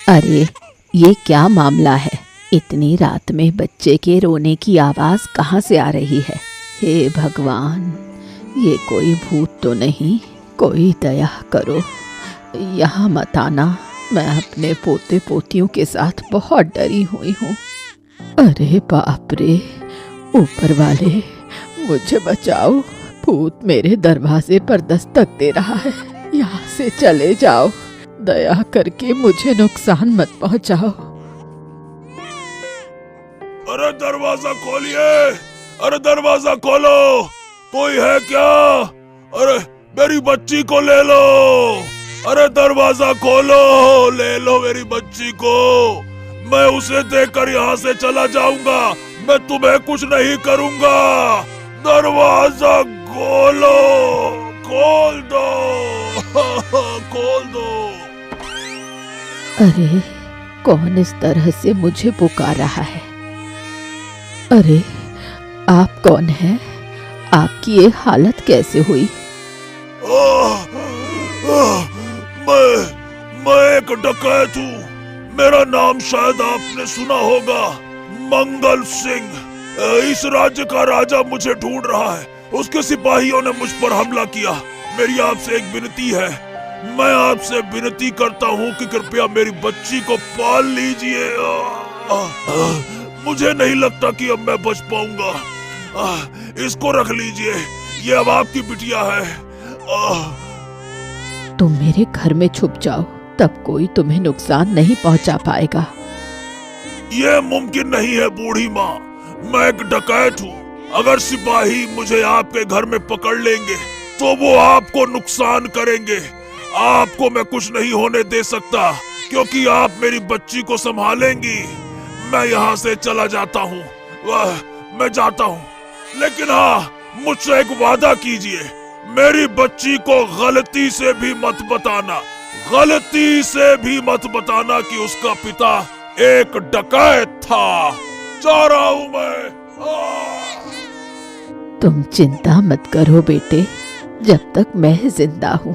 अरे, ये क्या मामला है? इतनी रात में बच्चे के रोने की आवाज कहाँ से आ रही है? हे भगवान, ये कोई भूत तो नहीं? कोई दया करो, यहाँ मत आना। मैं अपने पोते पोतियों के साथ बहुत डरी हुई हूँ। अरे बाप रे, ऊपर वाले मुझे बचाओ। भूत मेरे दरवाजे पर दस्तक दे रहा है। यहाँ से चले जाओ, दया करके मुझे नुकसान मत पहुँचाओ। अरे दरवाजा खोलिए! अरे दरवाजा खोलो! कोई है क्या? अरे मेरी बच्ची को ले लो! अरे दरवाजा खोलो! ले लो मेरी बच्ची को! मैं उसे देखकर यहाँ से चला जाऊंगा। मैं तुम्हें कुछ नहीं करूंगा। दरवाजा खोलो! खोल दो! खोल दो! अरे, कौन इस तरह से मुझे पुकार रहा है? अरे, आप कौन हैं? आपकी ये हालत कैसे हुई? मैं एक डकैत हूँ। मेरा नाम शायद आपने सुना होगा, मंगल सिंह। इस राज्य का राजा मुझे ढूंढ रहा है। उसके सिपाहियों ने मुझ पर हमला किया। मेरी आपसे एक विनती है। मैं आपसे विनती करता हूँ कि कृपया मेरी बच्ची को पाल लीजिए। मुझे नहीं लगता कि अब मैं बच पाऊंगा। इसको रख लीजिए, ये अब आपकी बिटिया है। तुम मेरे घर में छुप जाओ, तब कोई तुम्हें नुकसान नहीं पहुंचा पाएगा। ये मुमकिन नहीं है बूढ़ी माँ। मैं एक डकैत हूँ। अगर सिपाही मुझे आपके घर में पकड़ लेंगे तो वो आपको नुकसान करेंगे। आपको मैं कुछ नहीं होने दे सकता, क्योंकि आप मेरी बच्ची को संभालेंगी। मैं यहाँ से चला जाता हूँ। मैं जाता हूँ, लेकिन हाँ, मुझसे एक वादा कीजिए। मेरी बच्ची को गलती से भी मत बताना, गलती से भी मत बताना कि उसका पिता एक डकैत था। जा रहा हूँ मैं। तुम चिंता मत करो बेटे, जब तक मैं जिंदा हूँ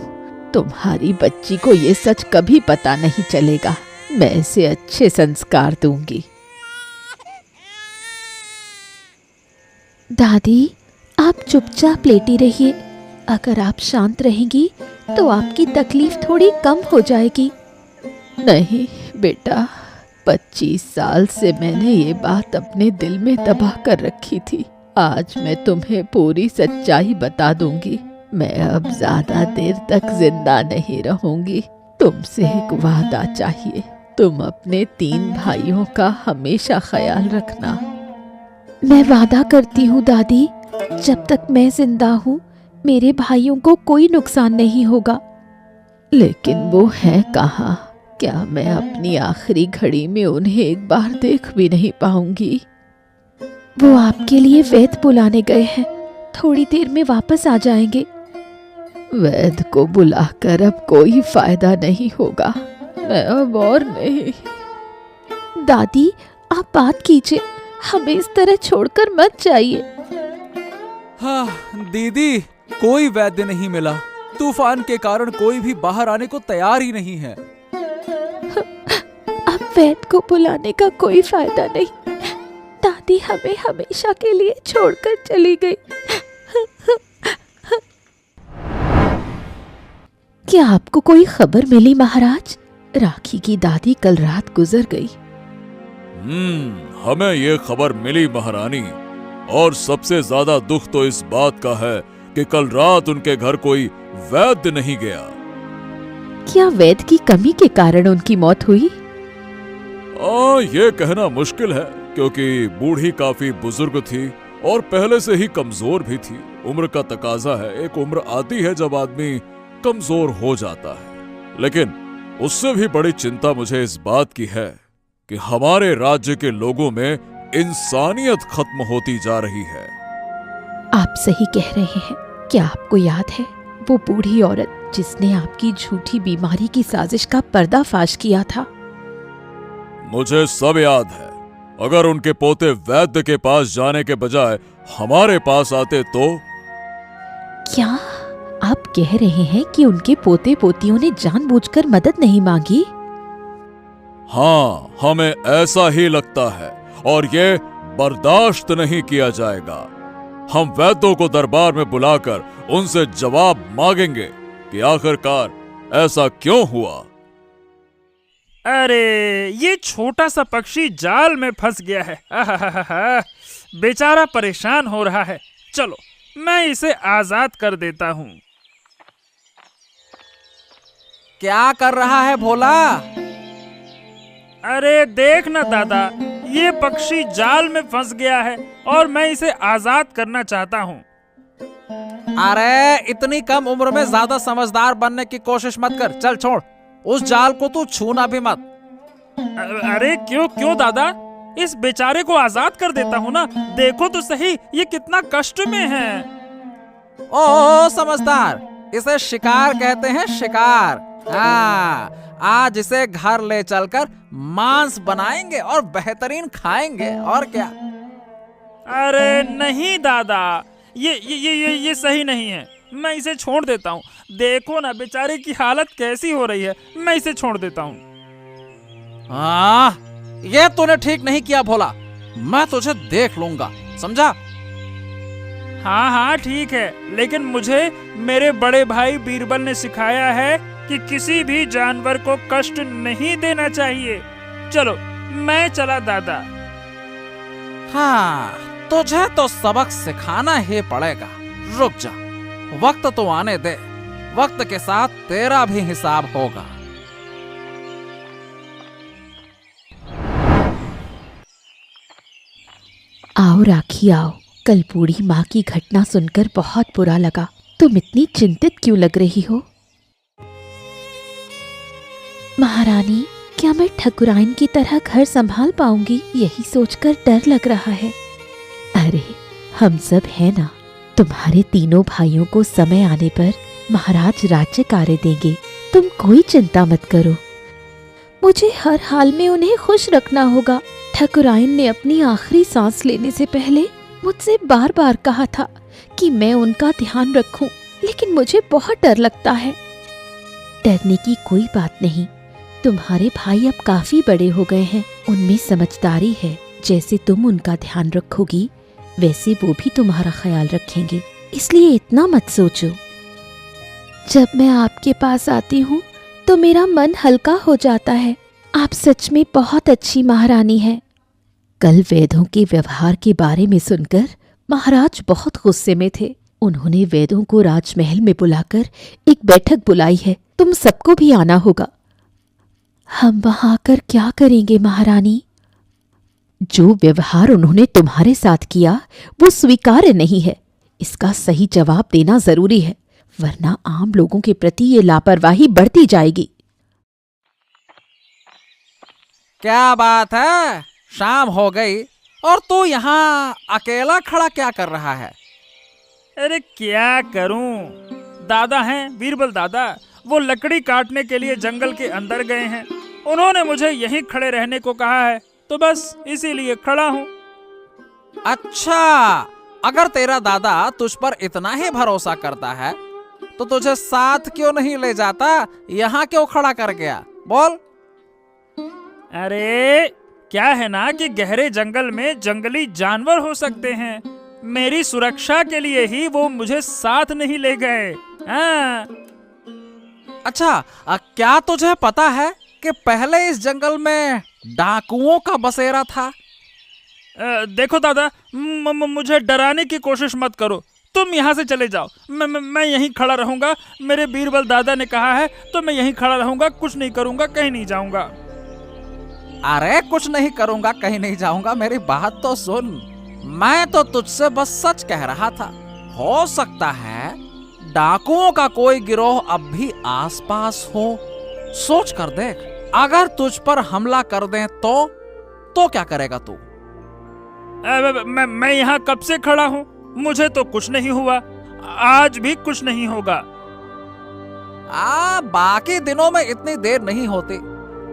तुम्हारी बच्ची को ये सच कभी पता नहीं चलेगा। मैं इसे अच्छे संस्कार दूंगी। दादी, आप चुपचाप लेटी रहिए। अगर आप शांत रहेंगी तो आपकी तकलीफ थोड़ी कम हो जाएगी। नहीं बेटा, 25 साल से मैंने ये बात अपने दिल में दबा कर रखी थी। आज मैं तुम्हें पूरी सच्चाई बता दूंगी। मैं अब ज्यादा देर तक जिंदा नहीं रहूंगी। तुमसे एक वादा चाहिए। तुम अपने 3 भाइयों का हमेशा ख्याल रखना। मैं वादा करती हूँ दादी, जब तक मैं जिंदा हूँ मेरे भाइयों को कोई नुकसान नहीं होगा। लेकिन वो हैं कहाँ? क्या मैं अपनी आखिरी घड़ी में उन्हें एक बार देख भी नहीं पाऊंगी? वो आपके लिए वैद्य बुलाने गए हैं, थोड़ी देर में वापस आ जाएंगे। वैद्य को बुलाकर अब कोई फायदा नहीं होगा। मैं अब और नहीं। दादी, आप बात कीजिए, हमें इस तरह छोड़कर मत जाइए। हाँ दीदी, कोई वैद्य नहीं मिला। तूफान के कारण कोई भी बाहर आने को तैयार ही नहीं है। अब वैद्य को बुलाने का कोई फायदा नहीं। दादी हमें हमेशा के लिए छोड़कर चली गई। क्या आपको कोई खबर मिली महाराज? राखी की दादी कल रात गुजर गई। हमें ये खबर मिली महारानी, और सबसे ज्यादा दुख तो इस बात का है कि कल रात उनके घर कोई वैद्य नहीं गया। क्या वैद्य की कमी के कारण उनकी मौत हुई? ये कहना मुश्किल है, क्योंकि बूढ़ी काफी बुजुर्ग थी और पहले से ही कमजोर भी थी। उम्र का तकाजा है, एक उम्र आती है जब आदमी कमजोर हो जाता है। लेकिन उससे भी बड़ी चिंता मुझे इस बात की है कि हमारे राज्य के लोगों में इंसानियत खत्म होती जा रही है। आप सही कह रहे हैं। क्या आपको याद है वो बूढ़ी औरत जिसने आपकी झूठी बीमारी की साजिश का पर्दाफाश किया था? मुझे सब याद है। अगर उनके पोते वैद्य के पास जाने के बजाय हमारे पास आते तो? क्या आप कह रहे हैं कि उनके पोते पोतियों ने जानबूझकर मदद नहीं मांगी? हाँ, हमें ऐसा ही लगता है और ये बर्दाश्त नहीं किया जाएगा। हम वैद्यों को दरबार में बुलाकर उनसे जवाब मांगेंगे कि आखिरकार ऐसा क्यों हुआ। अरे ये छोटा सा पक्षी जाल में फंस गया है। आहाहाहा, बेचारा परेशान हो रहा है। चलो मैं इसे आजाद कर देता हूँ। क्या कर रहा है भोला? अरे देख ना दादा, ये पक्षी जाल में फंस गया है और मैं इसे आजाद करना चाहता हूँ। अरे इतनी कम उम्र में ज्यादा समझदार बनने की कोशिश मत कर। चल छोड़, उस जाल को तू छूना भी मत। अरे क्यों क्यों दादा, इस बेचारे को आजाद कर देता हूँ ना। देखो तो सही ये कितना कष्ट में है। ओ समझदार, इसे शिकार कहते हैं, शिकार। हाँ, आज इसे घर ले चलकर मांस बनाएंगे और बेहतरीन खाएंगे, और क्या। अरे नहीं दादा, ये सही नहीं है। मैं इसे छोड़ देता हूँ। देखो ना बेचारे की हालत कैसी हो रही है। मैं इसे छोड़ देता हूँ। हाँ, ये तूने ठीक नहीं किया भोला। मैं तुझे देख लूंगा, समझा? हाँ हाँ ठीक है, लेकिन मुझे मेरे बड़े भाई बीरबल ने सिखाया है कि किसी भी जानवर को कष्ट नहीं देना चाहिए। चलो मैं चला दादा। हाँ, तुझे तो सबक सिखाना ही पड़ेगा। रुक जा, वक्त तो आने दे। वक्त के साथ तेरा भी हिसाब होगा। आओ राखी आओ। कल बूढ़ी माँ की घटना सुनकर बहुत बुरा लगा। तुम इतनी चिंतित क्यों लग रही हो? महारानी, क्या मैं ठकुराइन की तरह घर संभाल पाऊंगी? यही सोचकर डर लग रहा है। अरे हम सब है ना। तुम्हारे तीनों भाइयों को समय आने पर महाराज राज्य कार्य देंगे। तुम कोई चिंता मत करो। मुझे हर हाल में उन्हें खुश रखना होगा। ठकुराइन ने अपनी आखिरी सांस लेने से पहले मुझसे बार बार कहा था कि मैं उनका ध्यान रखूं, लेकिन मुझे बहुत डर लगता है। डरने की कोई बात नहीं। तुम्हारे भाई अब काफी बड़े हो गए हैं, उनमें समझदारी है। जैसे तुम उनका ध्यान रखोगी वैसे वो भी तुम्हारा ख्याल रखेंगे, इसलिए इतना मत सोचो। जब मैं आपके पास आती हूँ तो मेरा मन हल्का हो जाता है। आप सच में बहुत अच्छी महारानी हैं। कल वेदों के व्यवहार के बारे में सुनकर महाराज बहुत गुस्से में थे। उन्होंने वेदों को राजमहल में बुलाकर एक बैठक बुलाई है। तुम सबको भी आना होगा। हम वहां आकर क्या करेंगे महारानी? जो व्यवहार उन्होंने तुम्हारे साथ किया वो स्वीकार्य नहीं है। इसका सही जवाब देना जरूरी है, वरना आम लोगों के प्रति ये लापरवाही बढ़ती जाएगी। क्या बात है, शाम हो गई और तू यहाँ अकेला खड़ा क्या कर रहा है? अरे क्या करूं, दादा हैं बीरबल दादा, वो लकड़ी काटने के लिए जंगल के अंदर गए हैं। उन्होंने मुझे यहीं खड़े रहने को कहा है, तो बस इसीलिए खड़ा हूँ। अच्छा, अगर तेरा दादा तुझ पर इतना ही भरोसा करता है तो तुझे साथ क्यों नहीं ले जाता? यहाँ क्यों खड़ा कर गया, बोल? अरे क्या है ना कि गहरे जंगल में जंगली जानवर हो सकते हैं। मेरी सुरक्षा के लिए ही वो मुझे साथ नहीं ले गए। हाँ। अच्छा, क्या तुझे पता है कि पहले इस जंगल में डाकुओं का बसेरा था? देखो दादा, मुझे डराने की कोशिश मत करो। तुम यहाँ से चले जाओ। मैं यहीं खड़ा रहूंगा। मेरे बीरबल दादा ने कहा है तो मैं यहीं खड़ा रहूंगा। कुछ नहीं करूंगा, कहीं नहीं जाऊंगा। अरे कुछ नहीं करूंगा, कहीं नहीं जाऊंगा, मेरी बात तो सुन। मैं तो तुझसे बस सच कह रहा था। हो सकता है डाकुओं का कोई गिरोह अब भी आसपास हो। सोच कर देख, अगर तुझ पर हमला कर दें तो क्या करेगा तू? मैं यहाँ कब से खड़ा हूँ, मुझे तो कुछ नहीं हुआ, आज भी कुछ नहीं होगा। बाकी दिनों में इतनी देर नहीं होती।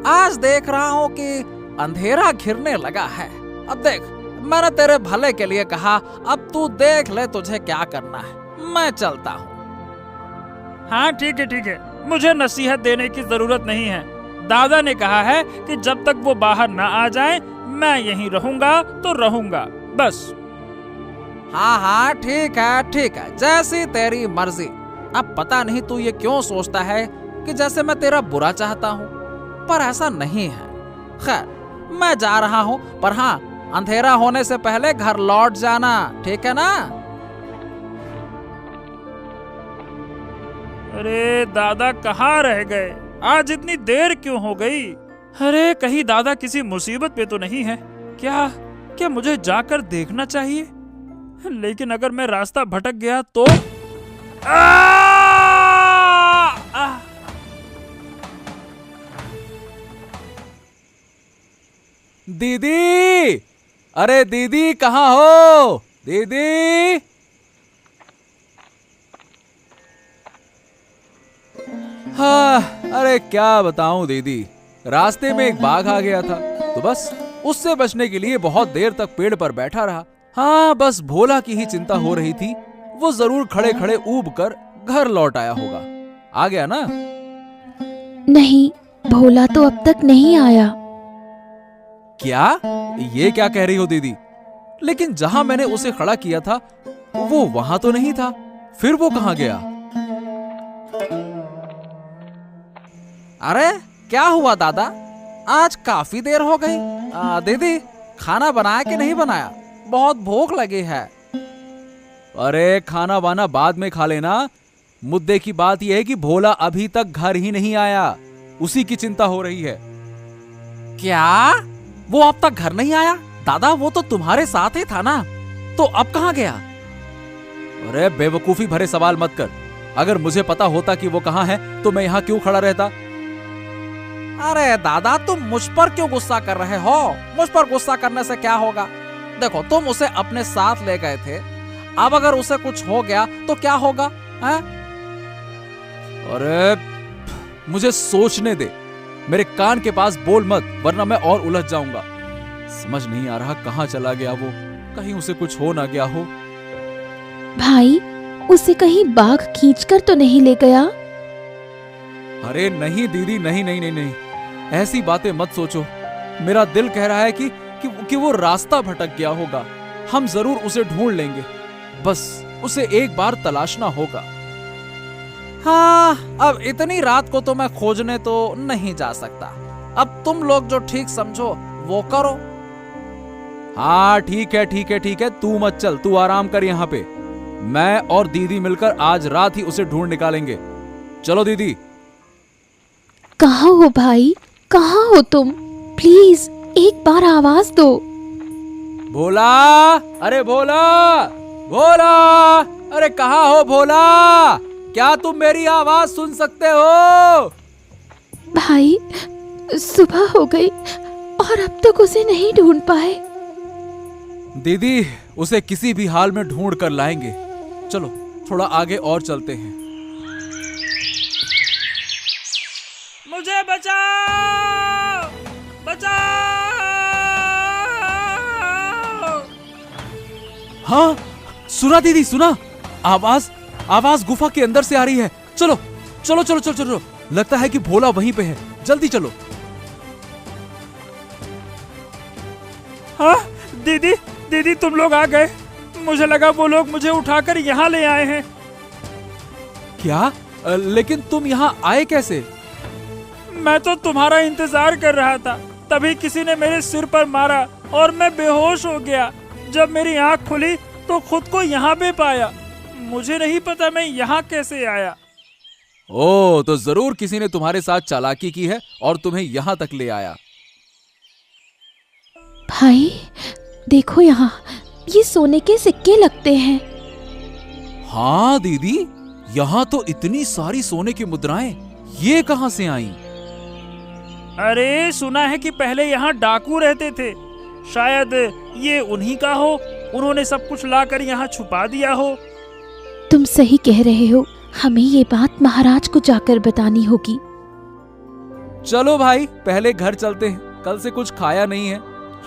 आज देख रहा हूँ कि अंधेरा घिरने लगा है। अब देख, मैंने तेरे भले के लिए कहा, अब तू देख ले तुझे क्या करना है। मैं चलता हूँ। हाँ ठीक है, मुझे नसीहत देने की जरूरत नहीं है। दादा ने कहा है कि जब तक वो बाहर ना आ जाएं, मैं यहीं रहूंगा तो रहूंगा, बस। हाँ हाँ ठीक है, जैसी तेरी मर्जी। अब पता नहीं तू ये क्यों सोचता है कि जैसे मैं तेरा बुरा चाहता हूँ, पर ऐसा नहीं है। खैर, मैं जा रहा हूँ, पर हाँ, अंधेरा होने से पहले घर लौट जाना, ठीक है ना? अरे दादा कहाँ रह गए? आज इतनी देर क्यों हो गई? अरे कहीं दादा किसी मुसीबत पे तो नहीं है? क्या मुझे जाकर देखना चाहिए? लेकिन अगर मैं रास्ता भटक गया तो दीदी, अरे दीदी कहाँ हो? दीदी, हाँ, अरे क्या बताऊं दीदी, रास्ते में एक बाघ आ गया था, तो बस उससे बचने के लिए बहुत देर तक पेड़ पर बैठा रहा। हाँ, बस भोला की ही चिंता हो रही थी, वो जरूर खड़े खड़े ऊब कर घर लौट आया होगा। आ गया ना? नहीं, भोला तो अब तक नहीं आया। क्या? ये क्या कह रही हो दीदी? लेकिन जहां मैंने उसे खड़ा किया था वो वहां तो नहीं था, फिर वो कहां गया? अरे क्या हुआ दादा, आज काफी देर हो गई। दीदी, खाना बनाया कि नहीं बनाया? बहुत भूख लगी है। अरे खाना वाना बाद में खा लेना, मुद्दे की बात यह है कि भोला अभी तक घर ही नहीं आया, उसी की चिंता हो रही है। क्या? वो अब तक घर नहीं आया? दादा, वो तो तुम्हारे साथ ही था ना, तो अब कहां गया? अरे बेवकूफी भरे सवाल मत कर, अगर मुझे पता होता कि वो कहां है तो मैं यहां क्यों खड़ा रहता? अरे दादा, तुम मुझ पर क्यों गुस्सा कर रहे हो? मुझ पर गुस्सा करने से क्या होगा? देखो, तुम उसे अपने साथ ले गए थे, अब अगर उसे कुछ हो गया तो क्या होगा? है? अरे मुझे सोचने दे, मेरे कान के पास बोल मत, वरना मैं और उलझ जाऊंगा। समझ नहीं आ रहा कहां चला गया वो, कहीं उसे कुछ हो ना गया हो। भाई, उसे कहीं बाघ खींचकर तो नहीं ले गया? अरे नहीं दीदी, नहीं नहीं नहीं नहीं, ऐसी बातें मत सोचो। मेरा दिल कह रहा है कि वो रास्ता भटक गया होगा। हम जरूर उसे ढूंढ लेंगे, बस उसे एक बार तलाशना होगा। हाँ, अब इतनी रात को तो मैं खोजने तो नहीं जा सकता। अब तुम लोग जो ठीक समझो वो करो। हाँ ठीक है, तू मत चल, तू आराम कर यहाँ पे। मैं और दीदी मिलकर आज रात ही उसे ढूंढ निकालेंगे। चलो दीदी। कहाँ हो भाई, कहाँ हो तुम? प्लीज एक बार आवाज दो। भोला, अरे भोला, भोला, अरे कहाँ हो भोला? क्या तुम मेरी आवाज सुन सकते हो? भाई, सुबह हो गई और अब तक उसे नहीं ढूंढ पाए। दीदी, उसे किसी भी हाल में ढूंढ कर लाएंगे। चलो थोड़ा आगे और चलते हैं। मुझे बचाओ, बचाओ! हाँ, सुना दीदी, सुना? आवाज गुफा के अंदर से आ रही है। चलो चलो चलो चलो चलो, लगता है कि भोला वहीं पे है, जल्दी चलो। हाँ दीदी, तुम लोग आ गए। मुझे लगा वो लोग मुझे उठाकर यहाँ ले आए हैं। क्या? लेकिन तुम यहाँ आए कैसे? मैं तो तुम्हारा इंतजार कर रहा था, तभी किसी ने मेरे सिर पर मारा और मैं बेहोश हो गया। जब मेरी आंख खुली तो खुद को यहाँ पे पाया। मुझे नहीं पता मैं यहाँ कैसे आया। ओ, तो जरूर किसी ने तुम्हारे साथ चालाकी की है और तुम्हें यहाँ तक ले आया। भाई देखो, यहाँ ये सोने के सिक्के लगते हैं। हाँ दीदी, यहाँ तो इतनी सारी सोने की मुद्राएं, ये कहां से आई? अरे सुना है कि पहले यहाँ डाकू रहते थे, शायद ये उन्हीं का हो। उन्होंने सब कुछ लाकर यहाँ छुपा दिया हो। तुम सही कह रहे हो, हमें ये बात महाराज को जाकर बतानी होगी। चलो भाई, पहले घर चलते हैं। कल से कुछ खाया नहीं है,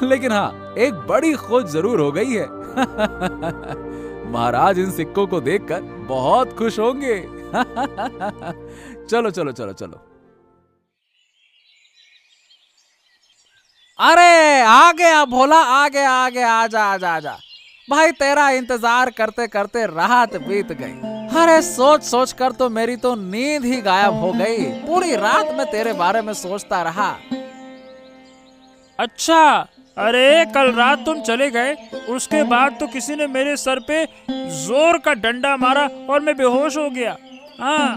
लेकिन हाँ, एक बड़ी खोज जरूर हो गई है। महाराज इन सिक्कों को देखकर बहुत खुश होंगे। चलो चलो चलो चलो। अरे आ गया भोला, आ गया आ गया, आजा आजा आजा। भाई तेरा इंतजार करते करते रात बीत गई। अरे सोच सोच कर तो मेरी तो नींद ही गायब हो गई। पूरी रात मैं तेरे बारे में सोचता रहा। अच्छा, अरे कल रात तुम चले गए, उसके बाद तो किसी ने मेरे सर पे जोर का डंडा मारा और मैं बेहोश हो गया। हाँ।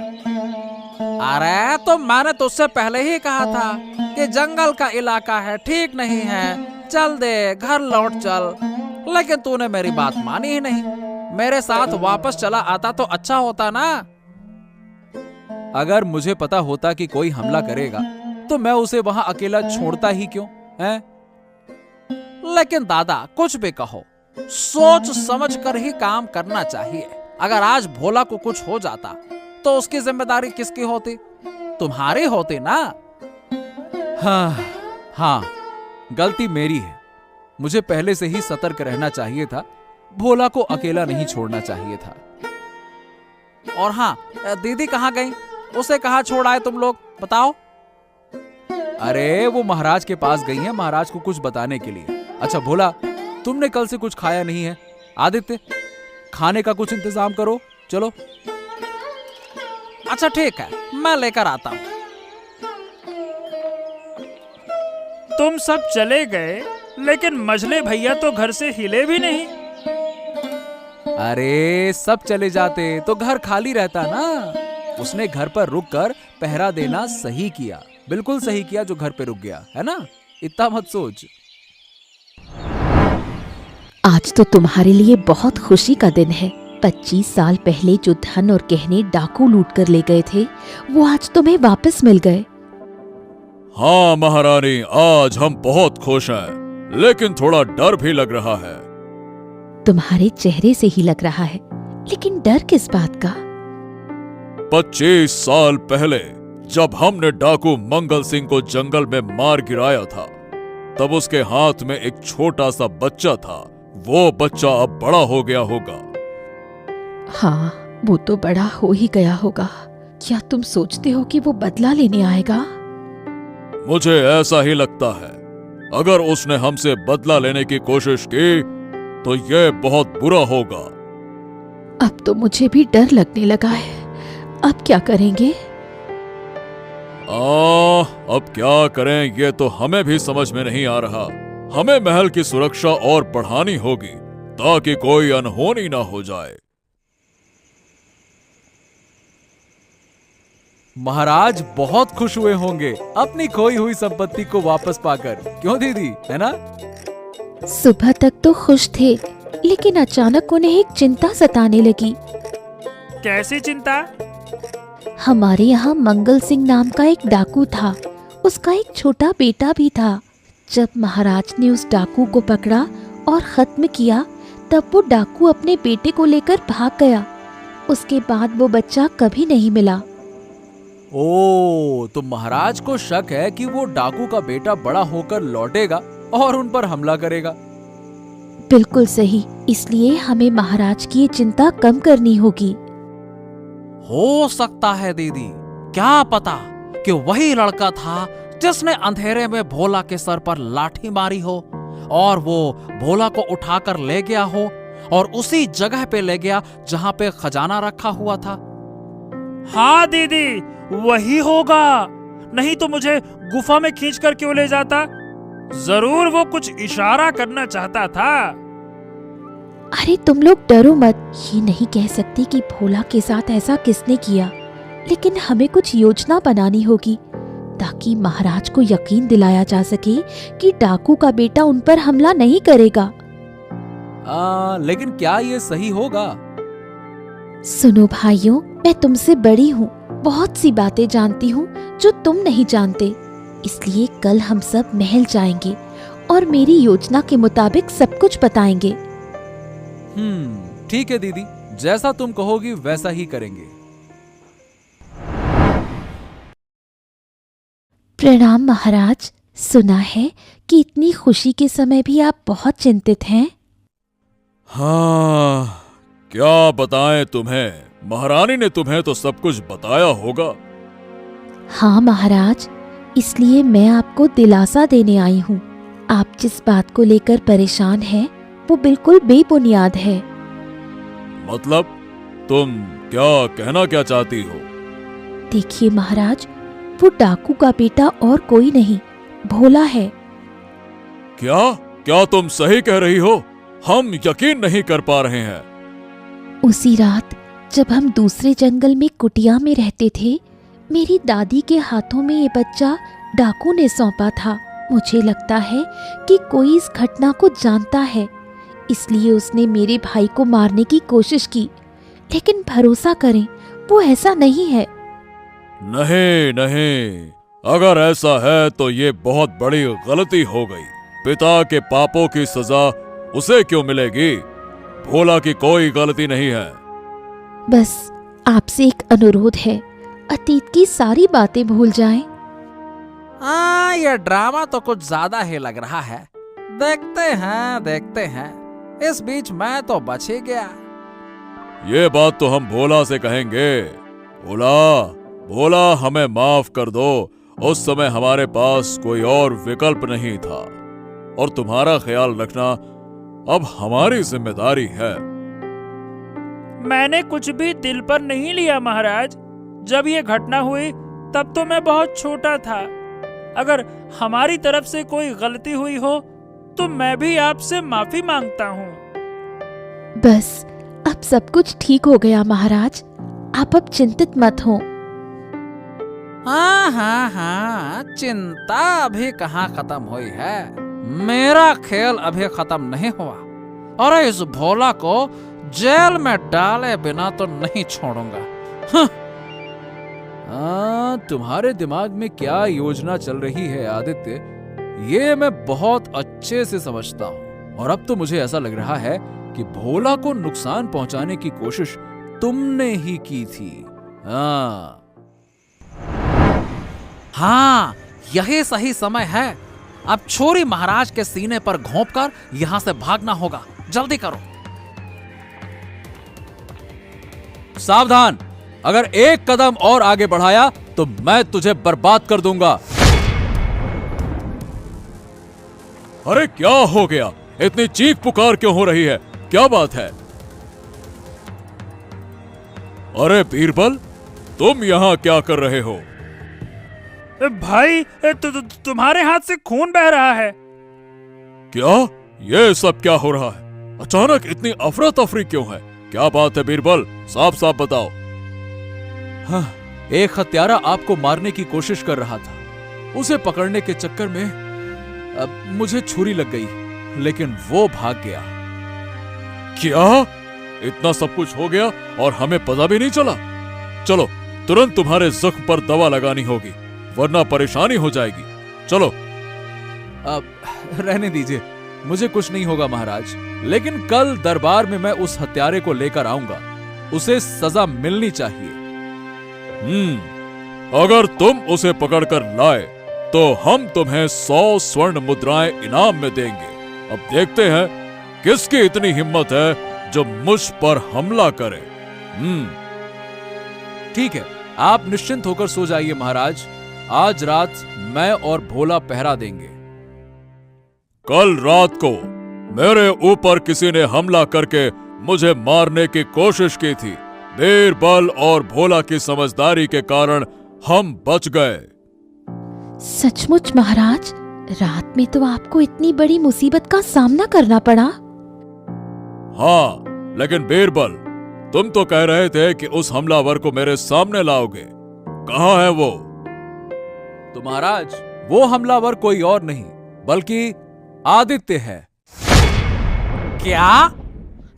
अरे तो मैंने तुझसे पहले ही कहा था कि जंगल का इलाका है, ठीक नहीं है, चल दे, घर लौट चल। लेकिन तूने मेरी बात मानी ही नहीं। मेरे साथ वापस चला आता तो अच्छा होता ना। अगर मुझे पता होता कि कोई हमला करेगा तो मैं उसे वहां अकेला छोड़ता ही क्यों है? लेकिन दादा कुछ भी कहो, सोच समझ कर ही काम करना चाहिए। अगर आज भोला को कुछ हो जाता तो उसकी जिम्मेदारी किसकी होती? तुम्हारी होती ना। हाँ, गलती मेरी है। मुझे पहले से ही सतर्क रहना चाहिए था। भोला को अकेला नहीं छोड़ना चाहिए था। और हाँ, दीदी कहाँ गई? उसे कहाँ छोड़ आए तुम लोग, बताओ। अरे वो महाराज के पास गई है, महाराज को कुछ बताने के लिए। अच्छा भोला, तुमने कल से कुछ खाया नहीं है। आदित्य, खाने का कुछ इंतजाम करो, चलो। अच्छा ठीक है, मैं लेकर आता हूं। तुम सब चले गए, लेकिन मझले भैया तो घर से हिले भी नहीं। अरे सब चले जाते तो घर खाली रहता ना। उसने घर पर रुककर पहरा देना सही किया, बिल्कुल सही किया जो घर पे रुक गया, है ना? इतना मत सोच। आज तो तुम्हारे लिए बहुत खुशी का दिन है। 25 साल पहले जो धन और गहने डाकू लूट कर ले गए थे, वो आज तुम्हें वापस मिल गए। हाँ महारानी, आज हम बहुत खुश हैं, लेकिन थोड़ा डर भी लग रहा है। तुम्हारे चेहरे से ही लग रहा है, लेकिन डर किस बात का? 25 साल पहले जब हमने डाकू मंगल सिंह को जंगल में मार गिराया था, तब उसके हाथ में एक छोटा सा बच्चा था। वो बच्चा अब बड़ा हो गया होगा। हाँ, वो तो बड़ा हो ही गया होगा। क्या तुम सोचते हो कि वो बदला लेने आएगा? मुझे ऐसा ही लगता है। अगर उसने हमसे बदला लेने की कोशिश की तो ये बहुत बुरा होगा। अब तो मुझे भी डर लगने लगा है। अब क्या करेंगे? अब क्या करें ये तो हमें भी समझ में नहीं आ रहा। हमें महल की सुरक्षा और बढ़ानी होगी ताकि कोई अनहोनी ना हो जाए। महाराज बहुत खुश हुए होंगे अपनी खोई हुई संपत्ति को वापस पाकर, क्यों दीदी, है ना? सुबह तक तो खुश थे, लेकिन अचानक उन्हें एक चिंता सताने लगी। कैसी चिंता? हमारे यहाँ मंगल सिंह नाम का एक डाकू था। उसका एक छोटा बेटा भी था। जब महाराज ने उस डाकू को पकड़ा और खत्म किया, तब वो डाकू अपने बेटे को लेकर भाग गया। उसके बाद वो बच्चा कभी नहीं मिला। ओ, तो महाराज को शक है कि वो डाकू का बेटा बड़ा होकर लौटेगा और उन पर हमला करेगा। बिल्कुल सही, इसलिए हमें महाराज की ये चिंता कम करनी होगी। हो सकता है दीदी, क्या पता कि वही लड़का था जिसने अंधेरे में भोला के सर पर लाठी मारी हो और वो भोला को उठाकर ले गया हो और उसी जगह पे ले गया जहां पे खजाना रखा हुआ था। हाँ दीदी, वही होगा। नहीं तो मुझे गुफा में खींच कर क्यों ले जाता? जरूर वो कुछ इशारा करना चाहता था। अरे तुम लोग डरो मत। ये नहीं कह सकती कि भोला के साथ ऐसा किसने किया, लेकिन हमें कुछ योजना बनानी होगी ताकि महाराज को यकीन दिलाया जा सके कि डाकू का बेटा उन पर हमला नहीं करेगा। लेकिन क्या ये सही होगा? सुनो भाइयों, मैं तुमसे बड़ी हूँ, बहुत सी बातें जानती हूँ जो तुम नहीं जानते। इसलिए कल हम सब महल जाएंगे और मेरी योजना के मुताबिक सब कुछ बताएंगे। ठीक है दीदी, जैसा तुम कहोगी वैसा ही करेंगे। प्रणाम महाराज। सुना है कि इतनी खुशी के समय भी आप बहुत चिंतित हैं। हाँ, क्या बताएं तुम्हें, महारानी ने तुम्हें तो सब कुछ बताया होगा। हाँ महाराज, इसलिए मैं आपको दिलासा देने आई हूँ। आप जिस बात को लेकर परेशान हैं, वो बिल्कुल बेबुनियाद है। मतलब तुम क्या कहना क्या चाहती हो? देखिए महाराज, वो डाकू का बेटा और कोई नहीं, भोला है। क्या क्या तुम सही कह रही हो? हम यकीन नहीं कर पा रहे हैं। उसी रात जब हम दूसरे जंगल में कुटिया में रहते थे, मेरी दादी के हाथों में ये बच्चा डाकू ने सौंपा था। मुझे लगता है कि कोई इस घटना को जानता है, इसलिए उसने मेरे भाई को मारने की कोशिश की। लेकिन भरोसा करें, वो ऐसा नहीं है। नहीं नहीं, अगर ऐसा है तो ये बहुत बड़ी गलती हो गई। पिता के पापों की सजा उसे क्यों मिलेगी? भोला की कोई गलती नहीं है। बस आपसे एक अनुरोध है, अतीत की सारी बातें भूल जाएं। हाँ, ये ड्रामा तो कुछ ज्यादा ही लग रहा है। देखते हैं। इस बीच मैं तो बच ही गया। ये बात तो हम भोला से कहेंगे। भोला हमें माफ कर दो। उस समय हमारे पास कोई और विकल्प नहीं था, और तुम्हारा ख्याल रखना अब हमारी जिम्मेदारी है। मैंने कुछ भी दिल पर नहीं लिया महाराज। जब ये घटना हुई तब तो मैं बहुत छोटा था। अगर हमारी तरफ से कोई गलती हुई हो तो मैं भी आपसे माफी मांगता हूँ। बस अब सब कुछ ठीक हो गया महाराज, आप अब चिंतित मत हो। हाँ, चिंता अभी कहाँ खत्म हुई है। मेरा खेल अभी खत्म नहीं हुआ, और इस भोला को जेल में डाले बिना तो नहीं छोड़ूंगा। तुम्हारे दिमाग में क्या योजना चल रही है आदित्य, ये मैं बहुत अच्छे से समझता हूँ। और अब तो मुझे ऐसा लग रहा है कि भोला को नुकसान पहुंचाने की कोशिश तुमने ही की थी। हाँ, यही सही समय है। अब छोरी महाराज के सीने पर घोंपकर यहां से भागना होगा। जल्दी करो। सावधान, अगर एक कदम और आगे बढ़ाया तो मैं तुझे बर्बाद कर दूंगा। अरे क्या हो गया? इतनी चीख पुकार क्यों हो रही है? क्या बात है? अरे बीरबल, तुम यहां क्या कर रहे हो? भाई, तुम्हारे हाथ से खून बह रहा है। क्या? ये सब क्या हो रहा है? अचानक इतनी अफरा तफरी क्यों है? क्या बात है बीरबल, साफ साफ बताओ। हाँ, एक हत्यारा आपको मारने की कोशिश कर रहा था। उसे पकड़ने के चक्कर में मुझे छुरी लग गई, लेकिन वो भाग गया। क्या? इतना सब कुछ हो गया और हमें पता भी नहीं चला? चलो, तुरंत तुम्हारे जख्म पर दवा लगानी होगी, वरना परेशानी हो जाएगी। चलो। अब रहने दीजिए, मुझे कुछ नहीं होगा महाराज। लेकिन कल दरबार में मैं उस हत्यारे को लेकर आऊंगा। उसे सजा मिलनी चाहिए। अगर तुम उसे पकड़कर लाए तो हम तुम्हें 100 स्वर्ण मुद्राएं इनाम में देंगे। अब देखते हैं किसकी इतनी हिम्मत है जो मुझ पर हमला करे। ठीक है, आप निश्चिंत होकर सो जाइए महाराज। आज रात मैं और भोला पहरा देंगे। कल रात को मेरे ऊपर किसी ने हमला करके मुझे मारने की कोशिश की थी। बीरबल और भोला की समझदारी के कारण हम बच गए। सचमुच महाराज, रात में तो आपको इतनी बड़ी मुसीबत का सामना करना पड़ा। हाँ, लेकिन बीरबल, तुम तो कह रहे थे कि उस हमलावर को मेरे सामने लाओगे। कहाँ है वो? तो महाराज, वो हमलावर कोई और नहीं बल्कि आदित्य है। क्या?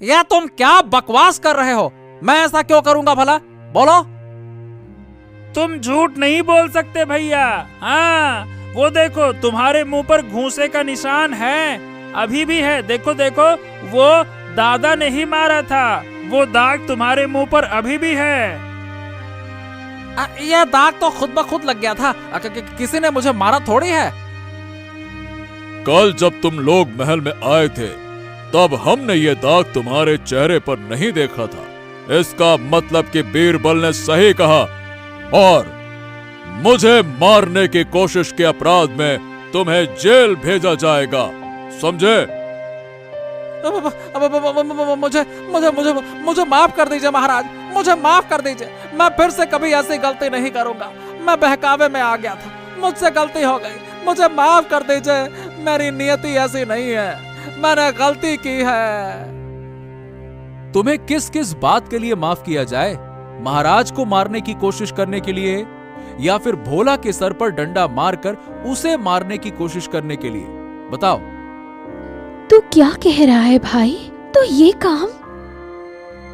या तुम क्या बकवास कर रहे हो? मैं ऐसा क्यों करूंगा भला? बोलो। तुम झूठ नहीं बोल सकते भैया। हाँ, वो देखो, तुम्हारे मुंह पर घूंसे का निशान है, अभी भी है। देखो देखो, वो दादा ने ही मारा था। वो दाग तुम्हारे मुंह पर अभी भी है। यह दाग तो खुद ब खुद लग गया था। किसी ने मुझे मारा थोड़ी है। कल जब तुम लोग महल में आए थे तब हमने ये दाग तुम्हारे चेहरे पर नहीं देखा था। इसका मतलब कि बीरबल ने सही कहा और मुझे मारने की कोशिश के अपराध में तुम्हें जेल भेजा जाएगा, समझे? मुझे मुझे मुझे मुझे माफ कर दीजिए महाराज, मुझे माफ कर दीजिए। मैं फिर से कभी ऐसी गलती नहीं करूंगा। मैं बहकावे में आ गया था, मुझसे गलती हो गई, मुझे माफ कर दीजिए। मेरी नियति ऐसी नहीं है, मैंने गलती की है। तुम्हें किस किस बात के लिए माफ किया जाए? महाराज को मारने की कोशिश करने के लिए, या फिर भोला के सर पर डंडा मारकर उसे मारने की कोशिश करने के लिए? बताओ। तू क्या कह रहा है भाई? तो ये काम?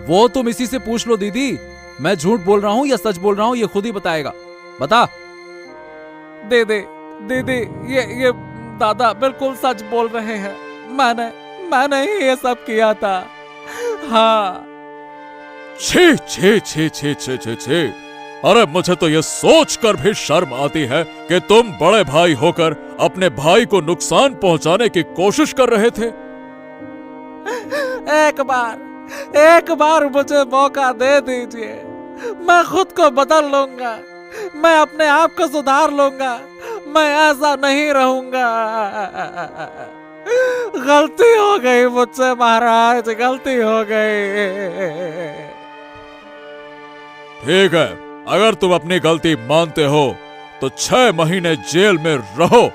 वो तुम इसी से पूछ लो दीदी। मैं झूठ बोल रहा हूं या सच बोल रहा हूं, ये खुद ही बताएगा। बता। दीदी दीदी, ये दादा बिल्कुल सच बोल रहे हैं। मैंने ही ये सब किया था। हाँ। छी छी छी छी छी छी छी। अरे मुझे तो ये सोचकर भी शर्म आती है कि तुम बड़े भाई होकर अपने भाई को नुकसान पहुंचाने की कोशिश कर रहे थे। एक बार मुझे मौका दे दीजिए, मैं खुद को बदल लूंगा, मैं अपने आप को सुधार लूंगा, मैं ऐसा नहीं रहूंगा। गलती हो गई मुझसे महाराज, गलती हो गई। ठीक है, अगर तुम अपनी गलती मानते हो तो 6 महीने जेल में रहो,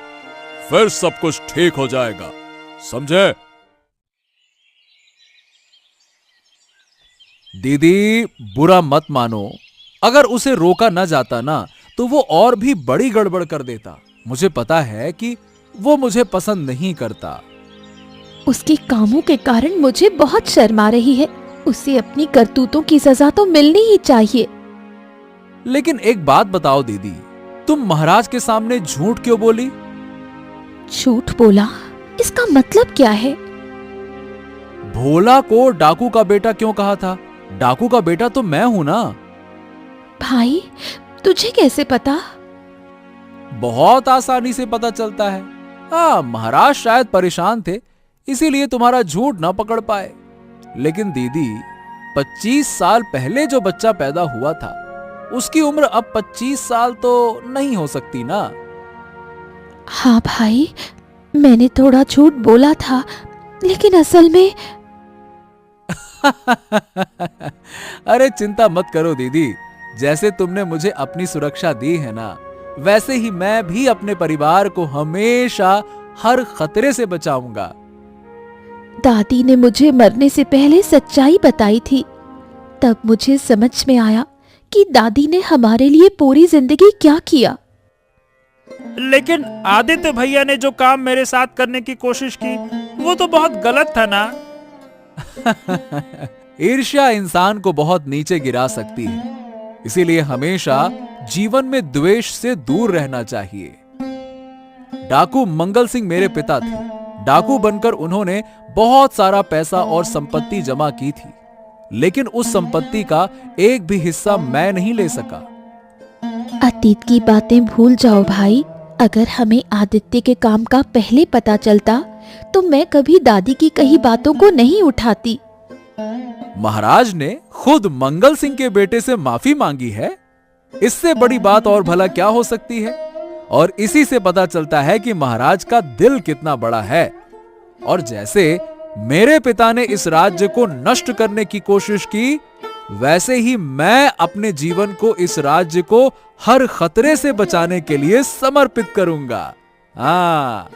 फिर सब कुछ ठीक हो जाएगा, समझे? दीदी बुरा मत मानो, अगर उसे रोका न जाता ना तो वो और भी बड़ी गड़बड़ कर देता। मुझे पता है कि वो मुझे पसंद नहीं करता। उसके कामों के कारण मुझे बहुत शर्म आ रही है। उसे अपनी करतूतों की सजा तो मिलनी ही चाहिए। लेकिन एक बात बताओ दीदी, तुम महाराज के सामने झूठ क्यों बोली? झूठ बोला? इसका मतलब क्या है? भोला को डाकू का बेटा क्यों कहा था? डाकू का बेटा तो मैं हूं ना। भाई, तुझे कैसे पता? बहुत आसानी से पता चलता है। हाँ, महाराज शायद परेशान थे, इसीलिए तुम्हारा झूठ ना पकड़ पाए। लेकिन दीदी, 25 साल पहले जो बच्चा पैदा हुआ था, उसकी उम्र अब 25 साल तो नहीं हो सकती ना। हाँ भाई, मैंने थोड़ा झूठ बोला था, लेकिन असल में अरे चिंता मत करो दीदी, जैसे तुमने मुझे अपनी सुरक्षा दी है ना, वैसे ही मैं भी अपने परिवार को हमेशा हर खतरे से बचाऊंगा। दादी ने मुझे मरने से पहले सच्चाई बताई थी। तब मुझे समझ में आया कि दादी ने हमारे लिए पूरी जिंदगी क्या किया। लेकिन आदित्य भैया ने जो काम मेरे साथ करने की कोशिश की, वो तो बहुत गलत था ना। ईर्ष्या इंसान को बहुत नीचे गिरा सकती है, इसीलिए हमेशा जीवन में द्वेष से दूर रहना चाहिए। डाकू मंगल सिंह मेरे पिता थे। डाकू बनकर उन्होंने बहुत सारा पैसा और संपत्ति जमा की थी, लेकिन उस संपत्ति का एक भी हिस्सा मैं नहीं ले सका। अतीत की बातें भूल जाओ भाई। अगर हमें आदित्य के काम का पहले पता चलता तो मैं कभी दादी की कही बातों को नहीं उठाती। महाराज ने खुद मंगल सिंह के बेटे से माफी मांगी है, इससे बड़ी बात और भला क्या हो सकती है? और इसी से पता चलता है कि महाराज का दिल कितना बड़ा है। और जैसे मेरे पिता ने इस राज्य को नष्ट करने की कोशिश की, वैसे ही मैं अपने जीवन को इस राज्य को हर खतरे से बचाने के लिए समर्पित करूंगा। हाँ।